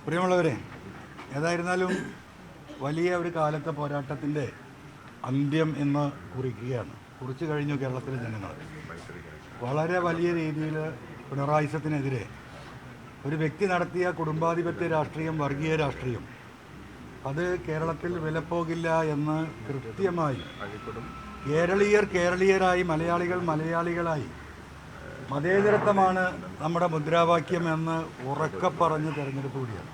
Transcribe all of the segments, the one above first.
പ്രിയമുള്ളവരെ, ഏതായിരുന്നാലും വലിയ ഒരു കാലത്തെ പോരാട്ടത്തിൻ്റെ അന്ത്യം എന്ന് കുറിച്ചു കഴിഞ്ഞു കേരളത്തിലെ ജനങ്ങൾ. വളരെ വലിയ രീതിയിൽ പിണറായിസത്തിനെതിരെ ഒരു വ്യക്തി നടത്തിയ കുടുംബാധിപത്യ രാഷ്ട്രീയം, വർഗീയ രാഷ്ട്രീയം, അത് കേരളത്തിൽ വിലപ്പോകില്ല എന്ന് കൃത്യമായി കേരളീയരായി, മലയാളികളായി മതേതരത്വമാണ് നമ്മുടെ മുദ്രാവാക്യം എന്ന് ഉറക്കെ പറഞ്ഞ് തിരഞ്ഞെടുപ്പ് കൂടിയാണ്.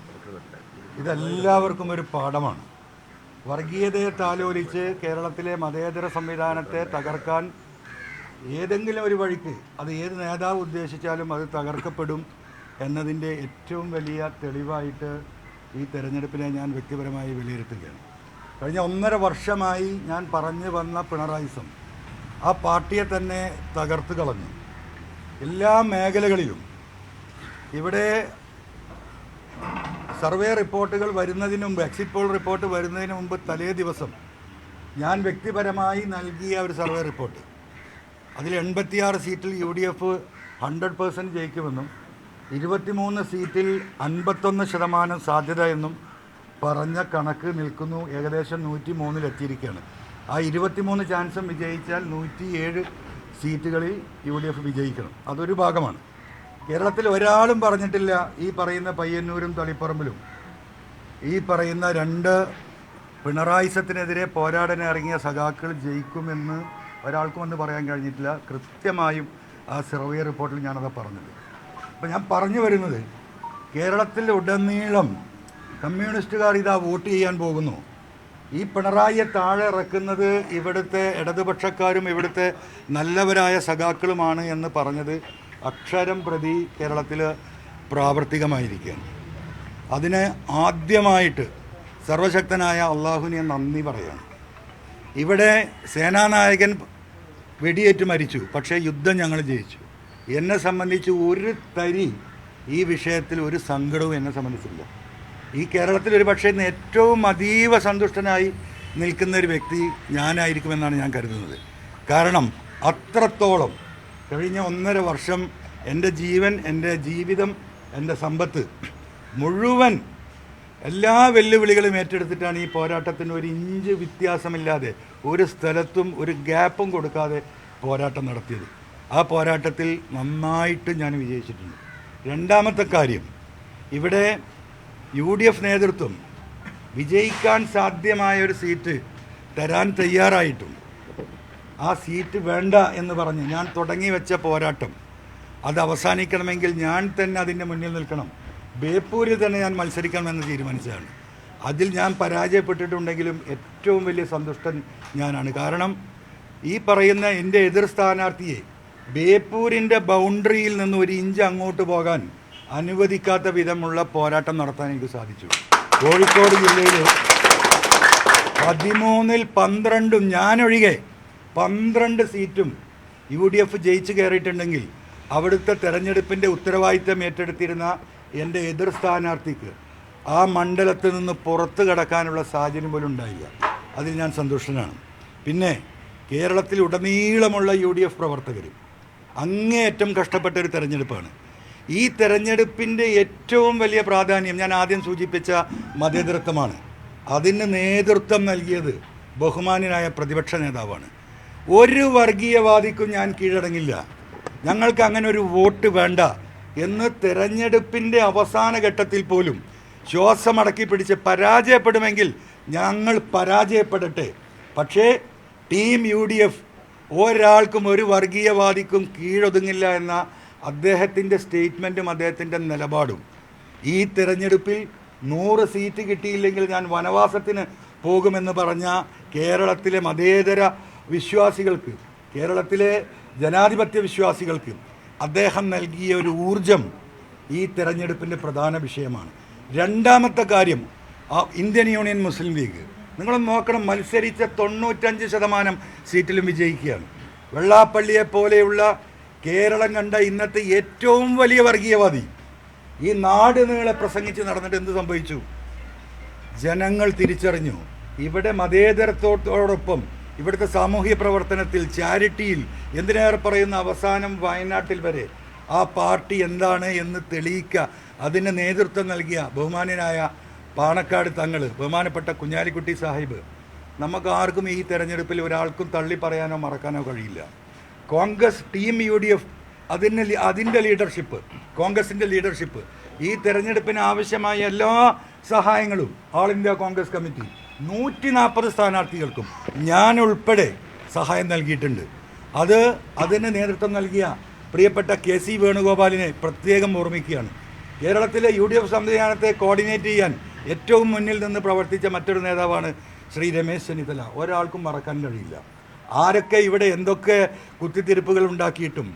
ഇതെല്ലാവർക്കും ഒരു പാഠമാണ്. വർഗീയതയെ താലോലിച്ച് കേരളത്തിലെ മതേതര സംവിധാനത്തെ തകർക്കാൻ ഏതെങ്കിലും ഒരു വഴിക്ക്, അത് ഏത് നേതാവ് ഉദ്ദേശിച്ചാലും അത് തകർക്കപ്പെടും എന്നതിൻ്റെ ഏറ്റവും വലിയ തെളിവായിട്ട് ഈ തെരഞ്ഞെടുപ്പിനെ ഞാൻ വ്യക്തിപരമായി വിലയിരുത്തുകയാണ്. കഴിഞ്ഞ 1.5 വർഷമായി ഞാൻ പറഞ്ഞു വന്ന പിണറായിസം ആ പാർട്ടിയെ തന്നെ തകർത്ത് കളഞ്ഞു. എല്ലാ മേഖലകളിലും. ഇവിടെ സർവേ റിപ്പോർട്ടുകൾ വരുന്നതിന് മുമ്പ്, എക്സിറ്റ് പോൾ റിപ്പോർട്ട് വരുന്നതിന് മുമ്പ് തലേ ദിവസം ഞാൻ വ്യക്തിപരമായി നൽകിയ ഒരു സർവേ റിപ്പോർട്ട്, അതിൽ 86 സീറ്റിൽ UDF 100% ജയിക്കുമെന്നും 23 സീറ്റിൽ 51% സാധ്യത എന്നും പറഞ്ഞ കണക്ക് നിൽക്കുന്നു. ഏകദേശം 103 എത്തിയിരിക്കുകയാണ്. ആ 23 ചാൻസും വിജയിച്ചാൽ 107 സീറ്റുകളിൽ UDF വിജയിക്കണം. അതൊരു ഭാഗമാണ്. കേരളത്തിൽ ഒരാളും പറഞ്ഞിട്ടില്ല ഈ പറയുന്ന പയ്യന്നൂരും തളിപ്പറമ്പിലും ഈ പറയുന്ന 2 പിണറായിസത്തിനെതിരെ പോരാടാൻ ഇറങ്ങിയ സഖാക്കൾ ജയിക്കുമെന്ന് ഒരാൾക്കും ഒന്ന് പറയാൻ കഴിഞ്ഞിട്ടില്ല. കൃത്യമായും ആ സർവേ റിപ്പോർട്ടിൽ ഞാനത് പറഞ്ഞത്. അപ്പോൾ ഞാൻ പറഞ്ഞു വരുന്നത്, കേരളത്തിൽ ഉടനീളം കമ്മ്യൂണിസ്റ്റുകാർ ഇതാ വോട്ട് ചെയ്യാൻ പോകുന്നു. ഈ പിണറായിയെ താഴെ ഇറക്കുന്നത് ഇവിടുത്തെ ഇടതുപക്ഷക്കാരും ഇവിടുത്തെ നല്ലവരായ സഖാക്കളുമാണ് എന്ന് പറഞ്ഞത് അക്ഷരം പ്രതി കേരളത്തിൽ പ്രാവർത്തികമായിരിക്കുകയാണ്. അതിന് ആദ്യമായിട്ട് സർവശക്തനായ അള്ളാഹുവിനെ നന്ദി പറയുകയാണ്. ഇവിടെ സേനാനായകൻ വെടിയേറ്റ് മരിച്ചു, പക്ഷേ യുദ്ധം ഞങ്ങൾ ജയിച്ചു. എന്നെ സംബന്ധിച്ച് ഒരു തരി ഈ വിഷയത്തിൽ ഒരു സങ്കടവും എന്നെ സംബന്ധിച്ചില്ല. ഈ കേരളത്തിൽ ഒരു പക്ഷേ ഇന്ന് ഏറ്റവും അതീവ സന്തുഷ്ടനായി നിൽക്കുന്ന ഒരു വ്യക്തി ഞാനായിരിക്കുമെന്നാണ് ഞാൻ കരുതുന്നത്. കാരണം അത്രത്തോളം കഴിഞ്ഞ 1.5 വർഷം എൻ്റെ ജീവൻ, എൻ്റെ ജീവിതം, എൻ്റെ സമ്പത്ത് മുഴുവൻ എല്ലാ വെല്ലുവിളികളും ഏറ്റെടുത്തിട്ടാണ് ഈ പോരാട്ടത്തിന് ഒരു ഇഞ്ച് വ്യത്യാസമില്ലാതെ, ഒരു സ്ഥലത്തും ഒരു ഗ്യാപ്പും കൊടുക്കാതെ പോരാട്ടം നടത്തിയത്. ആ പോരാട്ടത്തിൽ നന്നായിട്ട് ഞാൻ വിജയിച്ചിട്ടുണ്ട്. രണ്ടാമത്തെ കാര്യം, ഇവിടെ UDF നേതൃത്വം വിജയിക്കാൻ സാധ്യമായ ഒരു സീറ്റ് തരാൻ തയ്യാറായിട്ടും ആ സീറ്റ് വേണ്ട എന്ന് പറഞ്ഞ് ഞാൻ തുടങ്ങി വെച്ച പോരാട്ടം അത് അവസാനിക്കണമെങ്കിൽ ഞാൻ തന്നെ അതിൻ്റെ മുന്നിൽ നിൽക്കണം. ബേപ്പൂരിൽ തന്നെ ഞാൻ മത്സരിക്കണമെന്ന് തീരുമാനിച്ചതാണ്. അതിൽ ഞാൻ പരാജയപ്പെട്ടിട്ടുണ്ടെങ്കിലും ഏറ്റവും വലിയ സന്തുഷ്ടൻ ഞാനാണ്. കാരണം ഈ പറയുന്ന എൻ്റെ എതിർ സ്ഥാനാർത്ഥിയെ ബേപ്പൂരിൻ്റെ ബൗണ്ടറിയിൽ നിന്ന് ഒരു ഇഞ്ച് അങ്ങോട്ട് പോകാൻ അനുവദിക്കാത്ത വിധമുള്ള പോരാട്ടം നടത്താൻ എനിക്ക് സാധിച്ചു. കോഴിക്കോട് ജില്ലയിൽ 13-ൽ 12 ഞാനൊഴികെ 12 സീറ്റും UDF ജയിച്ച് കയറിയിട്ടുണ്ടെങ്കിൽ അവിടുത്തെ തെരഞ്ഞെടുപ്പിൻ്റെ ഉത്തരവാദിത്തം ഏറ്റെടുത്തിരുന്ന എൻ്റെ എതിർ സ്ഥാനാർത്ഥിക്ക് ആ മണ്ഡലത്തിൽ നിന്ന് പുറത്തു കടക്കാനുള്ള സാഹചര്യം പോലും ഉണ്ടായില്ല. അതിൽ ഞാൻ സന്തുഷ്ടനാണ്. പിന്നെ കേരളത്തിൽ ഉടനീളമുള്ള UDF പ്രവർത്തകർ അങ്ങേയറ്റം കഷ്ടപ്പെട്ടൊരു തെരഞ്ഞെടുപ്പാണ്. ഈ തെരഞ്ഞെടുപ്പിൻ്റെ ഏറ്റവും വലിയ പ്രാധാന്യം ഞാൻ ആദ്യം സൂചിപ്പിച്ച മതേതരത്വമാണ്. അതിന് നേതൃത്വം നൽകിയത് ബഹുമാന്യനായ പ്രതിപക്ഷ നേതാവാണ്. ഒരു വർഗീയവാദിക്കും ഞാൻ കീഴടങ്ങില്ല, ഞങ്ങൾക്ക് അങ്ങനെ ഒരു വോട്ട് വേണ്ട എന്ന് തെരഞ്ഞെടുപ്പിൻ്റെ അവസാന ഘട്ടത്തിൽ പോലും ശ്വാസമടക്കി പിടിച്ച് പരാജയപ്പെടുമെങ്കിൽ ഞങ്ങൾ പരാജയപ്പെടട്ടെ, പക്ഷേ ടീം UDF ഒരാൾക്കും ഒരു വർഗീയവാദിക്കും കീഴൊതുങ്ങില്ല എന്ന അദ്ദേഹത്തിൻ്റെ സ്റ്റേറ്റ്മെൻറ്റും അദ്ദേഹത്തിൻ്റെ നിലപാടും ഈ തിരഞ്ഞെടുപ്പിൽ 100 സീറ്റ് കിട്ടിയില്ലെങ്കിൽ ഞാൻ വനവാസത്തിന് പോകുമെന്ന് പറഞ്ഞ കേരളത്തിലെ മതേതര വിശ്വാസികൾക്ക്, കേരളത്തിലെ ജനാധിപത്യ വിശ്വാസികൾക്ക് അദ്ദേഹം നൽകിയ ഒരു ഊർജം ഈ തിരഞ്ഞെടുപ്പിൻ്റെ പ്രധാന വിഷയമാണ്. രണ്ടാമത്തെ കാര്യം, ഇന്ത്യൻ യൂണിയൻ മുസ്ലിം ലീഗ് നിങ്ങളൊന്ന് നോക്കണം, മത്സരിച്ച 95% സീറ്റിലും വിജയിക്കുകയാണ്. വെള്ളാപ്പള്ളിയെ പോലെയുള്ള കേരളം കണ്ട ഇന്നത്തെ ഏറ്റവും വലിയ വർഗീയവാദി ഈ നാട് നീളെ പ്രസംഗിച്ച് നടന്നിട്ട് എന്ത് സംഭവിച്ചു? ജനങ്ങൾ തിരിച്ചറിഞ്ഞു. ഇവിടെ മതേതരത്തോടൊപ്പം ഇവിടുത്തെ സാമൂഹ്യ പ്രവർത്തനത്തിൽ, ചാരിറ്റിയിൽ, എന്തിനേറെ പറയുന്ന അവസാനം വയനാട്ടിൽ വരെ ആ പാർട്ടി എന്താണ് എന്ന് തെളിയിക്കുക. അതിന് നേതൃത്വം നൽകിയ ബഹുമാന്യനായ പാണക്കാട് തങ്ങൾ, ബഹുമാനപ്പെട്ട കുഞ്ഞാലിക്കുട്ടി സാഹിബ്, നമുക്ക് ആർക്കും ഈ തെരഞ്ഞെടുപ്പിൽ ഒരാൾക്കും തള്ളി പറയാനോ മറക്കാനോ കഴിയില്ല. കോൺഗ്രസ് ടീം UDF അതിൻ്റെ ലീഡർഷിപ്പ്, കോൺഗ്രസിൻ്റെ ലീഡർഷിപ്പ് ഈ തെരഞ്ഞെടുപ്പിന് ആവശ്യമായ എല്ലാ സഹായങ്ങളും ഓൾ ഇന്ത്യ കോൺഗ്രസ് കമ്മിറ്റി 140 സ്ഥാനാർത്ഥികൾക്കും ഞാൻ ഉൾപ്പെടെ സഹായം നൽകിയിട്ടുണ്ട്. അതിന് നേതൃത്വം നൽകിയ പ്രിയപ്പെട്ട KC വേണുഗോപാലിനെ പ്രത്യേകം ഓർമ്മിക്കുകയാണ്. കേരളത്തിലെ UDF സംവിധാനത്തെ കോർഡിനേറ്റ് ചെയ്യാൻ ഏറ്റവും മുന്നിൽ നിന്ന് പ്രവർത്തിച്ച മറ്റൊരു നേതാവാണ് ശ്രീ രമേശ് ചെന്നിത്തല. ഒരാൾക്കും മറക്കാൻ കഴിയില്ല. ആരൊക്കെ ഇവിടെ എന്തൊക്കെ കുത്തിത്തിരിപ്പുകൾ ഉണ്ടാക്കിയിട്ടും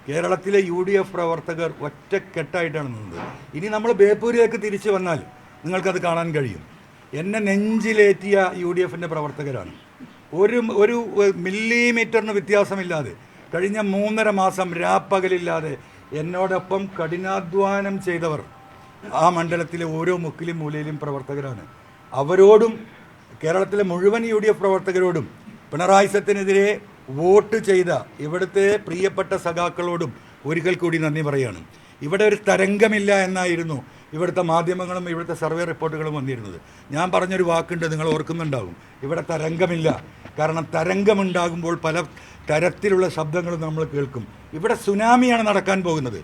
കേരളത്തിലെ UDF പ്രവർത്തകർ ഒറ്റക്കെട്ടായിട്ടാണ് നിന്നത്. ഇനി നമ്മൾ ബേപ്പൂരിലേക്ക് തിരിച്ചു വന്നാൽ നിങ്ങൾക്കത് കാണാൻ കഴിയും. എന്നെ നെഞ്ചിലേറ്റിയ UDFൻ്റെ പ്രവർത്തകരാണ്. ഒരു മില്ലിമീറ്ററിന് വ്യത്യാസമില്ലാതെ കഴിഞ്ഞ 3.5 മാസം രാപ്പകലില്ലാതെ എന്നോടൊപ്പം കഠിനാധ്വാനം ചെയ്തവർ ആ മണ്ഡലത്തിലെ ഓരോ മുക്കിലും മൂലയിലും പ്രവർത്തകരാണ്. അവരോടും കേരളത്തിലെ മുഴുവൻ UDF പ്രവർത്തകരോടും പിണറായി സത്തിനെതിരെ വോട്ട് ചെയ്ത ഇവിടുത്തെ പ്രിയപ്പെട്ട സഖാക്കളോടും ഒരിക്കൽ കൂടി നന്ദി പറയുകയാണ്. ഇവിടെ ഒരു തരംഗമില്ല എന്നായിരുന്നു ഇവിടുത്തെ മാധ്യമങ്ങളും ഇവിടുത്തെ സർവേ റിപ്പോർട്ടുകളും വന്നിരുന്നത്. ഞാൻ പറഞ്ഞൊരു വാക്കുണ്ട്, നിങ്ങൾ ഓർക്കുന്നുണ്ടാകും. ഇവിടെ തരംഗമില്ല. കാരണം തരംഗമുണ്ടാകുമ്പോൾ പല തരത്തിലുള്ള ശബ്ദങ്ങളും നമ്മൾ കേൾക്കും. ഇവിടെ സുനാമിയാണ് നടക്കാൻ പോകുന്നത്.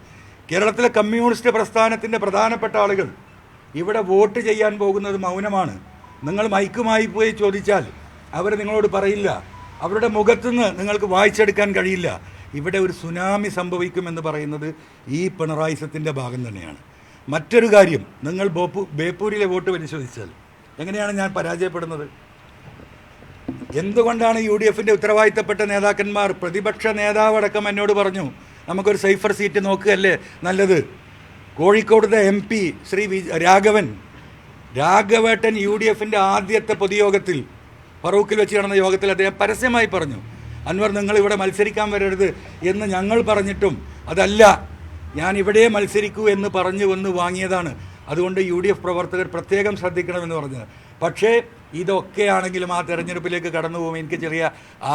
കേരളത്തിലെ കമ്മ്യൂണിസ്റ്റ് പ്രസ്ഥാനത്തിൻ്റെ പ്രധാനപ്പെട്ട ആളുകൾ ഇവിടെ വോട്ട് ചെയ്യാൻ പോകുന്നത് മൗനമാണ്. നിങ്ങൾ മൈക്കുമായി പോയി ചോദിച്ചാൽ അവർ നിങ്ങളോട് പറയില്ല. അവരുടെ മുഖത്തുനിന്ന് നിങ്ങൾക്ക് വായിച്ചെടുക്കാൻ കഴിയില്ല. ഇവിടെ ഒരു സുനാമി സംഭവിക്കുമെന്ന് പറയുന്നത് ഈ പിണറായി സത്തിൻ്റെ ഭാഗം തന്നെയാണ്. മറ്റൊരു കാര്യം, നിങ്ങൾ ബേപ്പൂരിലെ വോട്ട് പരിശോധിച്ചാൽ എങ്ങനെയാണ് ഞാൻ പരാജയപ്പെടുന്നത്? എന്തുകൊണ്ടാണ് UDFൻ്റെ ഉത്തരവാദിത്തപ്പെട്ട നേതാക്കന്മാർ, പ്രതിപക്ഷ നേതാവടക്കം എന്നോട് പറഞ്ഞു, നമുക്കൊരു സൈഫർ സീറ്റ് നോക്കുകയല്ലേ നല്ലത്. കോഴിക്കോടത്തെ MP ശ്രീ രാഘവേട്ടൻ UDFൻ്റെ ആദ്യത്തെ പൊതുയോഗത്തിൽ ഫറൂഖിൽ വെച്ച് നടന്ന യോഗത്തിൽ അദ്ദേഹം പരസ്യമായി പറഞ്ഞു, അൻവർ നിങ്ങൾ ഇവിടെ മത്സരിക്കാൻ വരരുത് എന്ന് ഞങ്ങൾ പറഞ്ഞിട്ടും അതല്ല, ഞാൻ ഇവിടെ മത്സരിക്കൂ എന്ന് പറഞ്ഞു വന്ന് വാങ്ങിയതാണ്. അതുകൊണ്ട് UDF പ്രവർത്തകർ പ്രത്യേകം ശ്രദ്ധിക്കണമെന്ന് പറഞ്ഞത്. പക്ഷേ ഇതൊക്കെയാണെങ്കിലും ആ തെരഞ്ഞെടുപ്പിലേക്ക് കടന്നു പോകുമ്പോൾ എനിക്ക് ചെറിയ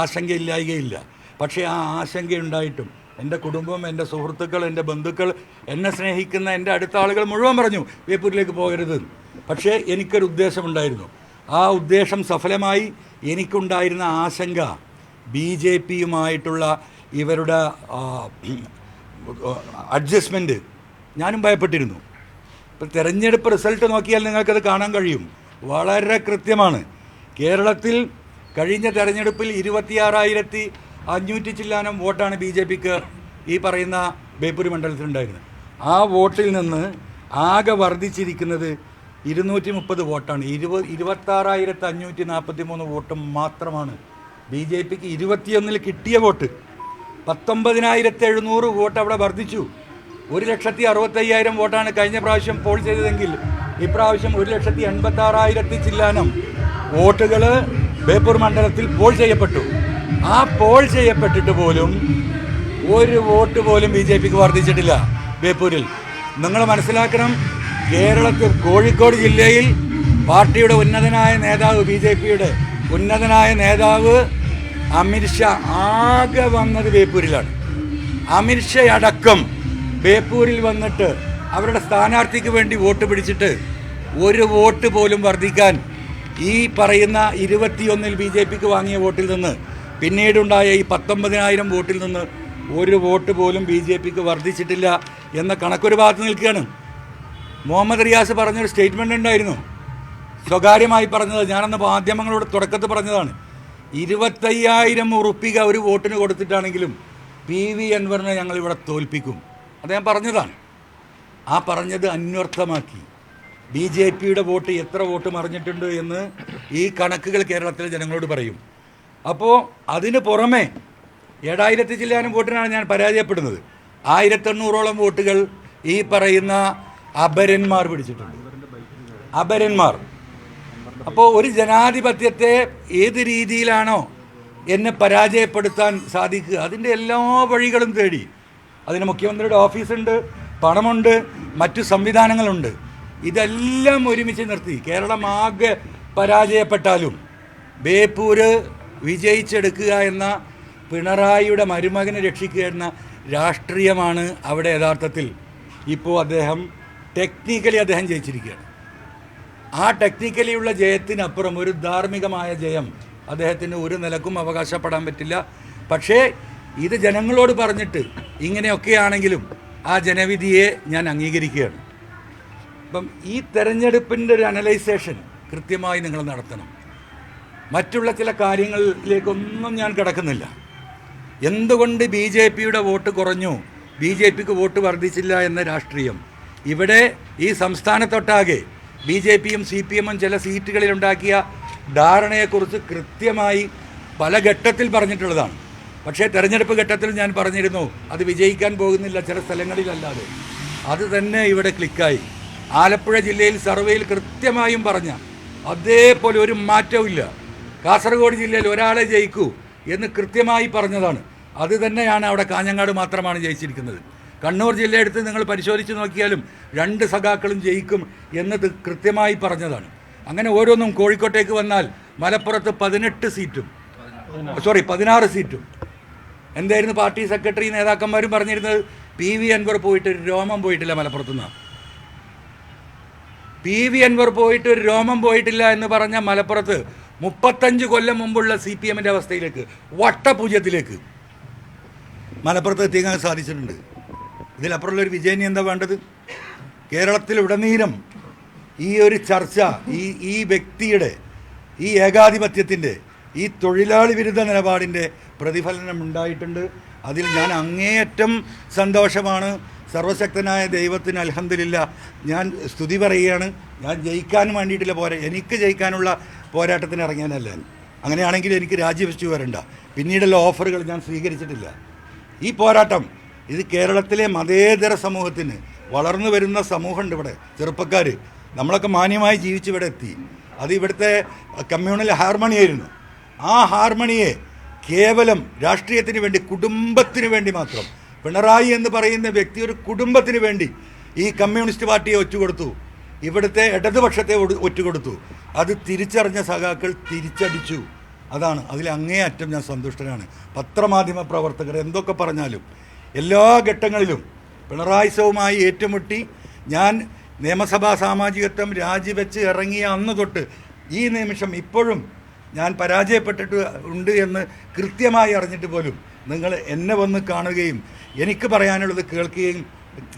ആശങ്കയില്ലായികയില്ല. പക്ഷേ ആ ആശങ്കയുണ്ടായിട്ടും എൻ്റെ കുടുംബം, എൻ്റെ സുഹൃത്തുക്കൾ, എൻ്റെ ബന്ധുക്കൾ, എന്നെ സ്നേഹിക്കുന്ന എൻ്റെ അടുത്ത ആളുകൾ മുഴുവൻ പറഞ്ഞു ബേപ്പൂരിലേക്ക് പോകരുത്. പക്ഷേ എനിക്കൊരു ഉദ്ദേശമുണ്ടായിരുന്നു. ആ ഉദ്ദേശം സഫലമായി. എനിക്കുണ്ടായിരുന്ന ആശങ്ക BJPയുമായിട്ടുള്ള ഇവരുടെ അഡ്ജസ്റ്റ്മെൻറ്റ് ഞാനും ഭയപ്പെട്ടിരുന്നു. ഇപ്പോൾ തെരഞ്ഞെടുപ്പ് റിസൾട്ട് നോക്കിയാൽ നിങ്ങൾക്കത് കാണാൻ കഴിയും. വളരെ കൃത്യമാണ്. കേരളത്തിൽ കഴിഞ്ഞ തെരഞ്ഞെടുപ്പിൽ 26,500 ചില്ലാനം വോട്ടാണ് BJPക്ക് ഈ പറയുന്ന ബേപ്പൂർ മണ്ഡലത്തിലുണ്ടായിരുന്നത്. ആ വോട്ടിൽ നിന്ന് ആകെ വർദ്ധിച്ചിരിക്കുന്നത് 230 വോട്ടാണ്. 26,543 വോട്ട് മാത്രമാണ് BJPക്ക് 21-ൽ കിട്ടിയ വോട്ട്. 19,700 വോട്ട് അവിടെ വർദ്ധിച്ചു. 1,65,000 വോട്ടാണ് കഴിഞ്ഞ പ്രാവശ്യം പോൾ ചെയ്തതെങ്കിൽ ഇപ്രാവശ്യം 1,86,000 ചില്ലാനം വോട്ടുകൾ ബേപ്പൂർ മണ്ഡലത്തിൽ പോൾ ചെയ്യപ്പെട്ടു. ആ പോൾ ചെയ്യപ്പെട്ടിട്ട് പോലും ഒരു വോട്ട് പോലും BJPക്ക് വർദ്ധിച്ചിട്ടില്ല ബേപ്പൂരിൽ. നിങ്ങൾ മനസ്സിലാക്കണം, കേരളത്തിൽ കോഴിക്കോട് ജില്ലയിൽ പാർട്ടിയുടെ ഉന്നതനായ നേതാവ്, BJPയുടെ ഉന്നതനായ നേതാവ് അമിത്ഷാ ആകെ വന്നത് ബേപ്പൂരിലാണ്. അമിത്ഷാ അടക്കം ബേപ്പൂരിൽ വന്നിട്ട് അവരുടെ സ്ഥാനാർത്ഥിക്ക് വേണ്ടി വോട്ട് പിടിച്ചിട്ട് ഒരു വോട്ട് പോലും വർദ്ധിക്കാൻ ഈ പറയുന്ന 21-ൽ BJPക്ക് വാങ്ങിയ വോട്ടിൽ നിന്ന് പിന്നീടുണ്ടായ ഈ 19,000 വോട്ടിൽ നിന്ന് ഒരു വോട്ട് പോലും BJPക്ക് വർദ്ധിച്ചിട്ടില്ല എന്ന കണക്കൊരു ഭാഗത്ത് നിൽക്കുകയാണ്. മുഹമ്മദ് റിയാസ് പറഞ്ഞൊരു സ്റ്റേറ്റ്മെൻ്റ് ഉണ്ടായിരുന്നു, സ്വകാര്യമായി പറഞ്ഞത്. ഞാനന്ന് മാധ്യമങ്ങളോട് തുടക്കത്തിൽ പറഞ്ഞതാണ്, 25,000 ഉറുപ്പിക ഒരു വോട്ടിന് കൊടുത്തിട്ടാണെങ്കിലും PV അൻവറിനെ ഞങ്ങളിവിടെ തോൽപ്പിക്കും. അദ്ദേഹം പറഞ്ഞതാണ്. ആ പറഞ്ഞത് അന്വർത്ഥമാക്കി BJPയുടെ വോട്ട് എത്ര വോട്ട് മറിഞ്ഞിട്ടുണ്ട് എന്ന് ഈ കണക്കുകൾ കേരളത്തിലെ ജനങ്ങളോട് പറയും. അപ്പോൾ അതിന് പുറമെ 7,000 ചില്ലാനം വോട്ടിനാണ് ഞാൻ പരാജയപ്പെടുന്നത്. 1,800ഓളം വോട്ടുകൾ ഈ പറയുന്ന അപരന്മാർ പിടിച്ചിട്ടുണ്ട്. അപരന്മാർ. അപ്പോൾ ഒരു ജനാധിപത്യത്തെ ഏത് രീതിയിലാണോ എന്നെ പരാജയപ്പെടുത്താൻ സാധിക്കുക, അതിൻ്റെ എല്ലാ വഴികളും തേടി. അതിന് മുഖ്യമന്ത്രിയുടെ ഓഫീസുണ്ട്, പണമുണ്ട്, മറ്റു സംവിധാനങ്ങളുണ്ട്. ഇതെല്ലാം ഒരുമിച്ച് നിർത്തി കേരളം ആകെ പരാജയപ്പെട്ടാലും ബേപ്പൂര് വിജയിച്ചെടുക്കുക എന്ന, പിണറായിയുടെ മരുമകനെ രക്ഷിക്കുക എന്ന രാഷ്ട്രീയമാണ് അവിടെ യഥാർത്ഥത്തിൽ ഇപ്പോൾ ടെക്നിക്കലി അദ്ദേഹം ജയിച്ചിരിക്കുകയാണ്. ആ ടെക്നിക്കലിയുള്ള ജയത്തിനപ്പുറം ഒരു ധാർമ്മികമായ ജയം അദ്ദേഹത്തിന് ഒരു നിലക്കും അവകാശപ്പെടാൻ പറ്റില്ല. പക്ഷേ ഇത് ജനങ്ങളോട് പറഞ്ഞിട്ട് ഇങ്ങനെയൊക്കെയാണെങ്കിലും ആ ജനവിധിയെ ഞാൻ അംഗീകരിക്കുകയാണ്. അപ്പം ഈ തെരഞ്ഞെടുപ്പിൻ്റെ ഒരു അനലൈസേഷൻ കൃത്യമായി നിങ്ങൾ നടത്തണം. മറ്റുള്ള ചില കാര്യങ്ങളിലേക്കൊന്നും ഞാൻ കിടക്കുന്നില്ല. എന്തുകൊണ്ട് BJPയുടെ വോട്ട് കുറഞ്ഞു, BJPക്ക് വോട്ട് വർദ്ധിച്ചില്ല എന്ന രാഷ്ട്രീയം ഇവിടെ ഈ സംസ്ഥാനത്തൊട്ടാകെ BJPയും CPMും ചില സീറ്റുകളിലുണ്ടാക്കിയ ധാരണയെക്കുറിച്ച് കൃത്യമായി പല ഘട്ടത്തിൽ പറഞ്ഞിട്ടുള്ളതാണ്. പക്ഷേ തെരഞ്ഞെടുപ്പ് ഘട്ടത്തിൽ ഞാൻ പറഞ്ഞിരുന്നു അത് വിജയിക്കാൻ പോകുന്നില്ല ചില സ്ഥലങ്ങളിലല്ലാതെ. അത് തന്നെ ഇവിടെ ക്ലിക്കായി. ആലപ്പുഴ ജില്ലയിൽ സർവേയിൽ കൃത്യമായും പറഞ്ഞ അതേപോലെ ഒരു മാറ്റവും ഇല്ല. കാസർഗോഡ് ജില്ലയിൽ ഒരാളെ ജയിക്കൂ എന്ന് കൃത്യമായി പറഞ്ഞതാണ്. അത് തന്നെയാണ് അവിടെ കാഞ്ഞങ്ങാട് മാത്രമാണ് ജയിച്ചിരിക്കുന്നത്. കണ്ണൂർ ജില്ലയെടുത്ത് നിങ്ങൾ പരിശോധിച്ച് നോക്കിയാലും 2 സഖാക്കളും ജയിക്കും എന്നത് കൃത്യമായി പറഞ്ഞതാണ്. അങ്ങനെ ഓരോന്നും കോഴിക്കോട്ടേക്ക് വന്നാൽ മലപ്പുറത്ത് 16 സീറ്റും എന്തായിരുന്നു പാർട്ടി സെക്രട്ടറി നേതാക്കന്മാരും പറഞ്ഞിരുന്നത്? PV അൻവർ പോയിട്ട് ഒരു രോമം പോയിട്ടില്ല മലപ്പുറത്തുനിന്ന്. PV അൻവർ പോയിട്ട് ഒരു രോമം പോയിട്ടില്ല എന്ന് പറഞ്ഞ മലപ്പുറത്ത് 35 കൊല്ലം മുമ്പുള്ള CPMൻ്റെ അവസ്ഥയിലേക്ക്, വട്ടപൂജ്യത്തിലേക്ക് മലപ്പുറത്ത് എത്തിക്കാൻ സാധിച്ചിട്ടുണ്ട്. ഇതിലപ്പുറമുള്ളൊരു വിജയനി എന്താ വേണ്ടത്? കേരളത്തിലുടനീളം ഈ ഒരു ചർച്ച ഈ വ്യക്തിയുടെ ഈ ഏകാധിപത്യത്തിൻ്റെ ഈ തൊഴിലാളി വിരുദ്ധ നിലപാടിൻ്റെ പ്രതിഫലനം ഉണ്ടായിട്ടുണ്ട്. അതിൽ ഞാൻ അങ്ങേയറ്റം സന്തോഷമാണ്. സർവശക്തനായ ദൈവത്തിന് അൽഹംദുലില്ലാ ഞാൻ സ്തുതി പറയുകയാണ്. ഞാൻ ജയിക്കാനും വേണ്ടിയിട്ടില്ല എനിക്ക് ജയിക്കാനുള്ള പോരാട്ടത്തിന് ഇറങ്ങിയാനല്ല. അങ്ങനെയാണെങ്കിൽ എനിക്ക് രാജിവെച്ചു വരണ്ട. പിന്നീടുള്ള ഓഫറുകൾ ഞാൻ സ്വീകരിച്ചിട്ടില്ല. ഈ പോരാട്ടം ഇത് കേരളത്തിലെ മതേതര സമൂഹത്തിന്, വളർന്നു വരുന്ന സമൂഹമുണ്ട് ഇവിടെ, ചെറുപ്പക്കാർ, നമ്മളൊക്കെ മാന്യമായി ജീവിച്ചിവിടെ എത്തി. അത് ഇവിടുത്തെ കമ്മ്യൂണൽ ഹാർമണിയായിരുന്നു. ആ ഹാർമണിയെ കേവലം രാഷ്ട്രീയത്തിന് വേണ്ടി, കുടുംബത്തിന് വേണ്ടി മാത്രം, പിണറായി എന്ന് പറയുന്ന വ്യക്തി ഒരു കുടുംബത്തിന് വേണ്ടി ഈ കമ്മ്യൂണിസ്റ്റ് പാർട്ടിയെ ഒറ്റുകൊടുത്തു, ഇവിടുത്തെ ഇടതുപക്ഷത്തെ ഒറ്റുകൊടുത്തു. അത് തിരിച്ചറിഞ്ഞ സഖാക്കൾ തിരിച്ചടിച്ചു. അതാണ് അതിൽ അങ്ങേയറ്റം ഞാൻ സന്തുഷ്ടനാണ്. പത്രമാധ്യമ പ്രവർത്തകർ എന്തൊക്കെ പറഞ്ഞാലും എല്ലാ ഘട്ടങ്ങളിലും പിണറായി സവുമായി ഏറ്റുമുട്ടി ഞാൻ നിയമസഭാ സാമാജികത്വം രാജിവെച്ച് ഇറങ്ങിയ അന്ന് തൊട്ട് ഈ നിമിഷം ഇപ്പോഴും ഞാൻ പരാജയപ്പെട്ടിട്ട് ഉണ്ട് എന്ന് കൃത്യമായി അറിഞ്ഞിട്ട് പോലും നിങ്ങൾ എന്നെ വന്ന് കാണുകയും എനിക്ക് പറയാനുള്ളത് കേൾക്കുകയും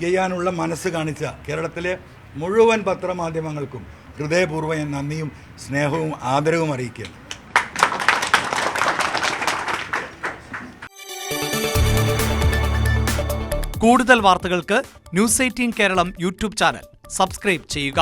ചെയ്യാനുള്ള മനസ്സ് കാണിച്ച കേരളത്തിലെ മുഴുവൻ പത്രമാധ്യമങ്ങൾക്കും ഹൃദയപൂർവ്വം നന്ദിയും സ്നേഹവും ആദരവും അറിയിക്കുകയാണ്. കൂടുതൽ വാർത്തകൾക്ക് News 18 Keralam YouTube channel subscribe ചെയ്യുക.